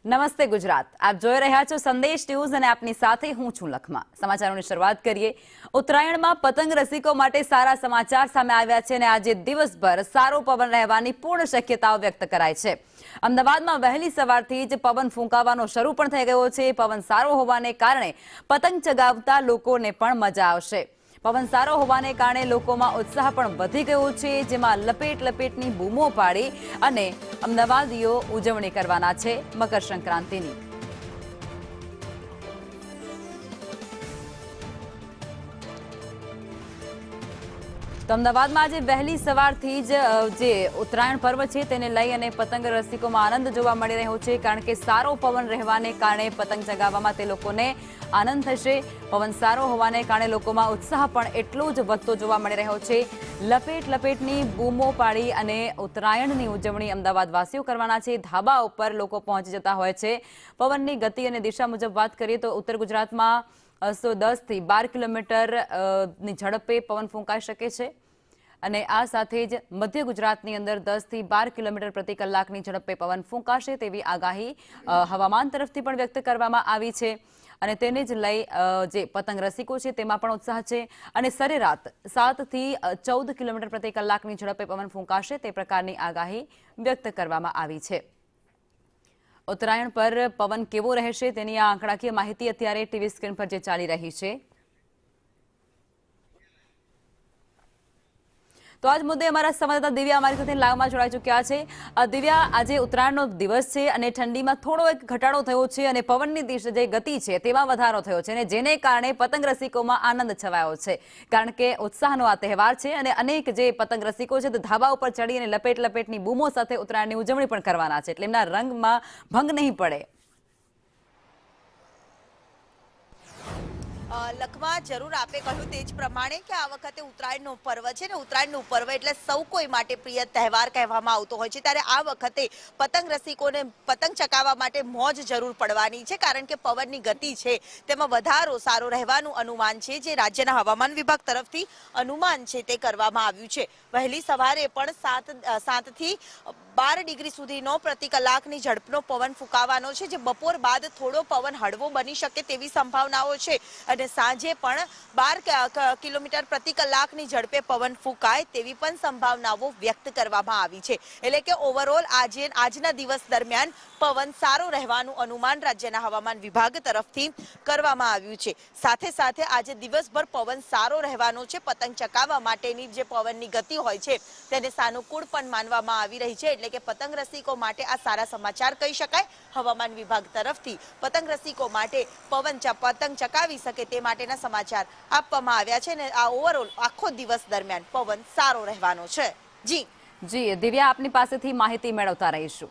નમસ્તે ગુજરાત, આપ જોઈ રહ્યા છો સંદેશ ન્યૂઝ અને આપની સાથે હું છું લખમા। સમાચારોની શરૂઆત કરીએ। ઉત્તરાયણમાં પતંગ રસિકો માટે સારા સમાચાર સામે આવ્યા છે અને આજે દિવસભર સારો પવન રહેવાની પૂર્ણ શક્યતાઓ વ્યક્ત કરાઈ છે। અમદાવાદમાં વહેલી સવારથી જ પવન ફૂંકાવાનો શરૂ પણ થઈ ગયો છે। પવન સારો હોવાને કારણે પતંગ ચગાવતા લોકોને પણ મજા આવશે। પવન સારો હોવાને કારણે લોકોમાં ઉત્સાહ પણ વધી ગયો છે, જેમાં લપેટની બૂમો પાડી અને અમદાવાદીઓ ઉજવણી કરવાના છે મકર સંક્રાંતિની। તો અમદાવાદમાં આજે વહેલી સવારથી જ જે ઉત્તરાયણ પર્વ છે તેને લઈ અને પતંગ રસિકોમાં આનંદ જોવા મળી રહ્યો છે, કારણ કે સારો પવન રહેવાને કારણે પતંગ ચગાવવામાં તે લોકોને આનંદ થશે। પવન સારો હોવાને કારણે લોકોમાં ઉત્સાહ પણ એટલો જ વધતો જોવા મળી રહ્યો છે। લપેટની બૂમો પાડી અને ઉત્તરાયણની ઉજવણી અમદાવાદવાસીઓ કરવાના છે। ધાબા ઉપર લોકો પહોંચી જતા હોય છે। પવનની ગતિ અને દિશા મુજબ વાત કરીએ તો ઉત્તર ગુજરાતમાં 10 થી 12 કિલોમીટરની ઝડપે પવન ફૂંકાઈ શકે છે અને આ સાથે જ મધ્ય ગુજરાતની અંદર 10 થી 12 કિલોમીટર પ્રતિ કલાકની ઝડપે પવન ફૂંકાશે તેવી આગાહી હવામાન તરફથી પણ વ્યક્ત કરવામાં આવી છે અને તેને જ લઈ જે પતંગ રસિકો છે તેમાં પણ ઉત્સાહ છે અને સરેરાશ 7 થી 14 કિલોમીટર પ્રતિ કલાકની ઝડપે પવન ફૂંકાશે તે પ્રકારની આગાહી વ્યક્ત કરવામાં આવી છે। ઉત્તરાયણ પર પવન કેવો રહેશે તેની આ આંકડાકીય માહિતી અત્યારે ટીવી સ્ક્રીન પર જે ચાલી રહી છે। તો આજ મુદ્દે અમારા સંવાદદાતા દિવ્યા અમારી સાથે લાઈવમાં જોડાઈ ચૂક્યા છે। દિવ્યા, આજે ઉત્તરાયણનો દિવસ છે અને ઠંડીમાં થોડો એક ઘટાડો થયો છે અને પવનની દિશા જે ગતિ છે તેમાં વધારો થયો છે અને જેને કારણે પતંગ રસિકોમાં આનંદ છવાયો છે, કારણ કે ઉત્સાહનો આ તહેવાર છે અને અનેક જે પતંગ રસિકો છે તે ધાબા ઉપર ચડી અને લપેટની બૂમો સાથે ઉત્તરાયણની ઉજવણી પણ કરવાના છે, એટલે એમના રંગમાં ભંગ નહીં પડે। લખમાં જરૂર આપે કહ્યું તે જ પ્રમાણે કે આ વખતે ઉત્તરાયણનો પર્વ છે ને ઉત્તરાયણનું પર્વ એટલે સૌ કોઈ માટે પ્રિય તહેવાર કહેવામાં આવતો હોય છે, ત્યારે આ વખતે પતંગ રસિકોને પતંગ ચકાવવા માટે મોજ જરૂર પડવાની છે, કારણ કે પવનની ગતિ છે તેમાં વધારો સારો રહેવાનું અનુમાન છે, જે રાજ્યના હવામાન વિભાગ તરફથી અનુમાન છે તે કરવામાં આવ્યું છે। વહેલી સવારે પણ 7 થી 12 ડિગ્રી સુધીનો પ્રતિ કલાકની ઝડપનો પવન ફૂંકાવાનો છે, જે બપોર બાદ થોડો પવન હળવો બની શકે તેવી સંભાવનાઓ છે અને સાંજે પણ 12 કિલોમીટર પ્રતિ કલાકની ઝડપે પવન ફૂંકાય તેવી પણ સંભાવનાઓ વ્યક્ત કરવામાં આવી છે। એટલે કે ઓવરઓલ આજના દિવસ દરમિયાન પવન સારો રહેવાનું અનુમાન રાજ્યના હવામાન વિભાગ તરફથી કરવામાં આવ્યું છે। સાથે સાથે આજે દિવસભર પવન સારો રહેવાનો છે। પતંગ ચકાવવા માટેની જે પવનની ગતિ હોય છે તેને સાનુકૂળ પણ માનવામાં આવી રહી છે, એટલે કે પતંગ રસિકો માટે આ સારા સમાચાર કહી શકાય। હવામાન વિભાગ તરફથી પતંગ રસિકો માટે પતંગ ચકાવી શકે તે માટેના સમાચાર આપવામાં આવ્યા છે અને આ ઓવરઓલ આખો દિવસ દરમિયાન પવન સારો રહેવાનો છે। જી દિવ્યા, આપની પાસેથી માહિતી મેળવતા રહીશું।